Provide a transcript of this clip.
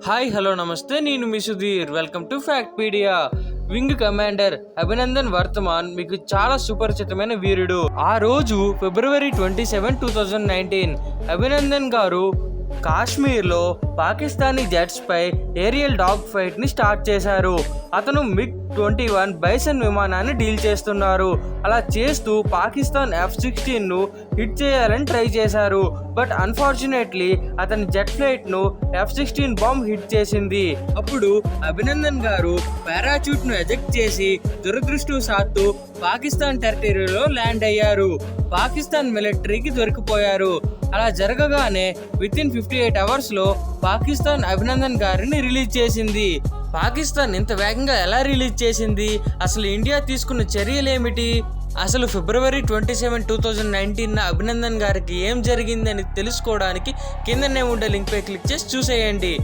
Hi hello నమస్తే, నేను మీ Sudheer. Welcome to Factpedia. Wing commander Abhinandan Varthaman మీకు చాలా సుపరిచితమైన వీరుడు. ఆ రోజు ఫిబ్రవరి 27, 2019 అభినందన్ గారు కాశ్మీర్లో పాకిస్తానీ జెట్స్ పై ఏరియల్ డాగ్ ఫైట్ ని స్టార్ట్ చేశారు. అతను MiG-21 బైసన్ విమానాన్ని డీల్ చేస్తున్నారు. అలా చేస్తూ పాకిస్తాన్ F-16 ను హిట్ చేయాలని ట్రై చేశారు. బట్ అన్ఫార్చునేట్లీ అతని జెట్ ఫ్లైట్ ను F-16 బాంబ్ హిట్ చేసింది. అప్పుడు అభినందన్ గారు పారాచూట్ ను ఎజెక్ట్ చేసి దురదృష్టవశాత్తు పాకిస్తాన్ టెరిటరీలో ల్యాండ్ అయ్యారు. పాకిస్తాన్ మిలిటరీకి దొరికిపోయారు. అలా జరగగానే వితిన్ 58 అవర్స్ లో పాకిస్తాన్ అభినందన్ గారిని రిలీజ్ చేసింది. పాకిస్తాన్ ఇంత వేగంగా ఎలా రిలీజ్ చేసింది? అసలు ఇండియా తీసుకున్న చర్యలు ఏమిటి? అసలు ఫిబ్రవరి 27, 2019 అభినందన్ గారికి ఏం జరిగింది అని తెలుసుకోవడానికి కిందనే ఉండే లింక్ పై క్లిక్ చేసి చూసేయండి.